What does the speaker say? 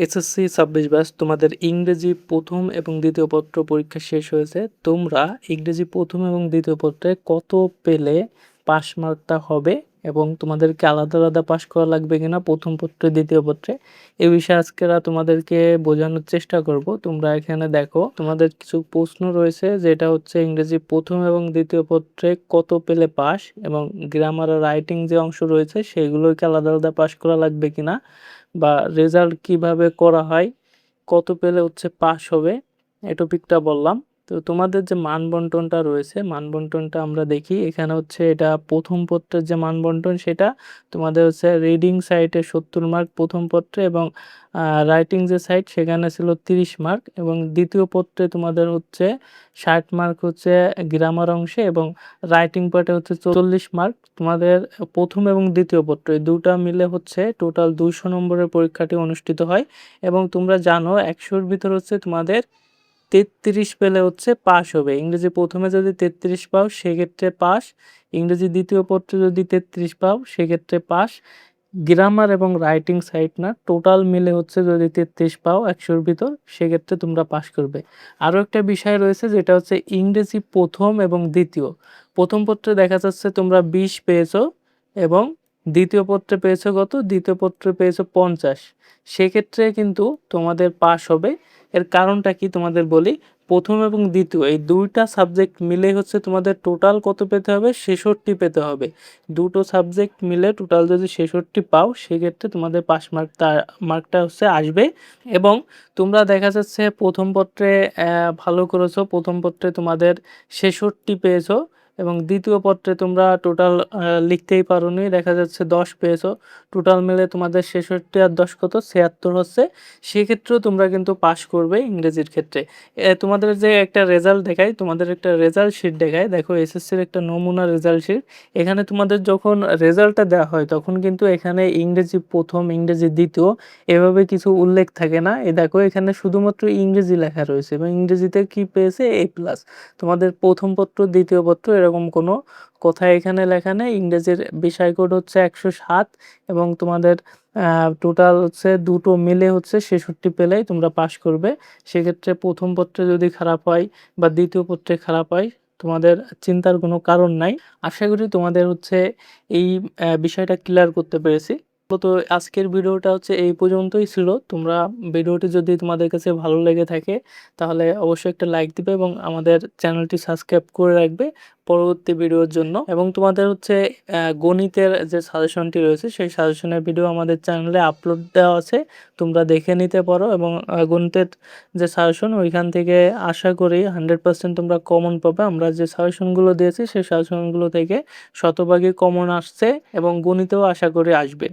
SSC ২৬ batch তোমাদের ইংরেজি প্রথম এবং দ্বিতীয় পত্র পরীক্ষা শেষ হয়েছে। তোমরা ইংরেজি প্রথম এবং দ্বিতীয় পত্রে কত পেলে পাস মার্কটা হবে এবং তোমাদেরকে আলাদা আলাদা পাস করা লাগবে কিনা প্রথম পত্রে দ্বিতীয় পত্রে, এ বিষয়ে আজকেরা তোমাদেরকে বোঝানোর চেষ্টা করব। তোমরা এখানে দেখো তোমাদের কিছু প্রশ্ন রয়েছে, যেটা হচ্ছে ইংরেজি প্রথম এবং দ্বিতীয় পত্রে কত পেলে পাস এবং গ্রামার আর রাইটিং যে অংশ রয়েছে সেগুলোকে আলাদা আলাদা পাস করা লাগবে কিনা, বা রেজাল্ট কিভাবে করা হয়, কত পেলে হচ্ছে পাস হবে, এই টপিকটা বললাম। তো তোমাদের যে মান বন্টনটা রয়েছে, মান বন্টনটা আমরা দেখি। এখানে হচ্ছে এটা প্রথম পত্রের যে মান বন্টন, সেটা তোমাদের হচ্ছে রিডিং সাইটে 70 মার্ক প্রথম পত্রে, এবং রাইটিং যে সাইট সেখানে ছিল 30 মার্ক, এবং দ্বিতীয় পত্রে তোমাদের হচ্ছে 60 মার্ক হচ্ছে গ্রামার অংশে, এবং রাইটিং পার্টে হচ্ছে 40 মার্ক। তোমাদের প্রথম এবং দ্বিতীয় পত্র এই দুটা মিলে হচ্ছে টোটাল 200 নম্বরের পরীক্ষাটি অনুষ্ঠিত হয়। এবং তোমরা জানো 100-র ভিতর হচ্ছে তোমাদের 33 পেলে হচ্ছে পাস হবে। ইংরেজি প্রথমে যদি 33 পাও সেক্ষেত্রে পাস, ইংরেজি দ্বিতীয় পত্রে যদি 33 পাও সেক্ষেত্রে পাস। গ্রামার এবং রাইটিং সাইট না, টোটাল মিলে হচ্ছে যদি 33 পাও 100-র ভিতর সেক্ষেত্রে তোমরা পাস করবে। আরও একটা বিষয় রয়েছে, যেটা হচ্ছে ইংরেজি প্রথম এবং দ্বিতীয়। প্রথম পত্রে দেখা যাচ্ছে তোমরা 20 পেয়েছো, এবং দ্বিতীয় পত্রে পেয়েছো কত, দ্বিতীয় পত্রে পেয়েছো 50। সেক্ষেত্রে কিন্তু তোমাদের পাস হবে। এর কারণটা কি তোমাদের বলি। প্রথম এবং দ্বিতীয় এই দুইটা সাবজেক্ট মিলে হচ্ছে তোমাদের টোটাল কত পেতে হবে, 66 পেতে হবে। দুটো সাবজেক্ট মিলে টোটাল যদি 66 পাও সেক্ষেত্রে তোমাদের পাস মার্কটা হচ্ছে আসবে। এবং তোমরা দেখা যাচ্ছে প্রথম পত্রে ভালো করেছো, প্রথম পত্রে তোমাদের 66 পেয়েছো, এবং দ্বিতীয় পত্রে তোমরা টোটাল লিখতেই পারোনি, দেখা যাচ্ছে 10 পেয়েছো। টোটাল মিলে তোমাদের 66 আর 10 কত, 76 হচ্ছে। সেক্ষেত্রেও তোমরা কিন্তু পাস করবে ইংরেজির ক্ষেত্রে। তোমাদের যে একটা রেজাল্ট দেখায়, তোমাদের একটা রেজাল্ট শিট দেখায়, দেখো এসএসসির একটা নমুনা রেজাল্ট শিট। এখানে তোমাদের যখন রেজাল্টটা দেওয়া হয় তখন কিন্তু এখানে ইংরেজি প্রথম, ইংরেজি দ্বিতীয় এভাবে কিছু উল্লেখ থাকে না। দেখো এখানে শুধুমাত্র ইংরেজি লেখা রয়েছে, এবং ইংরেজিতে কি পেয়েছে, A+। তোমাদের প্রথম পত্র দ্বিতীয় পত্র এরকম কোনো কথা এখানে লেখা নেই। ইংরেজির বিষয় কোড হচ্ছে 107, এবং তোমাদের টোটাল হচ্ছে দুটো মিলে হচ্ছে 66 পেলেই তোমরা পাস করবে। সেক্ষেত্রে প্রথম পত্রে যদি খারাপ হয় বা দ্বিতীয় পত্রে খারাপ হয়, তোমাদের চিন্তার কোনো কারণ নাই। আশা করি তোমাদের হচ্ছে এই বিষয়টা ক্লিয়ার করতে পেরেছি। তো আজকের ভিডিওটা হচ্ছে এই পর্যন্তই ছিল। তোমরা ভিডিওটি যদি তোমাদের কাছে ভালো লেগে থাকে তাহলে অবশ্যই একটা লাইক দিবে, এবং আমাদের চ্যানেলটি সাবস্ক্রাইব করে রাখবে পরবর্তী ভিডিওর জন্য। এবং তোমাদের হচ্ছে গণিতের যে সাজেশনটি রয়েছে সেই সাজেশনের ভিডিও আমাদের চ্যানেলে আপলোড দেওয়া আছে, তোমরা দেখে নিতে পারো। এবং গণিতের যে সাজেশন ওইখান থেকে আশা করি 100% তোমরা কমন পাবে। আমরা যে সাজেশনগুলো দিয়েছি সেই সাজেশনগুলো থেকে শতভাগই কমন আসছে, এবং গণিতেও আশা করি আসবে।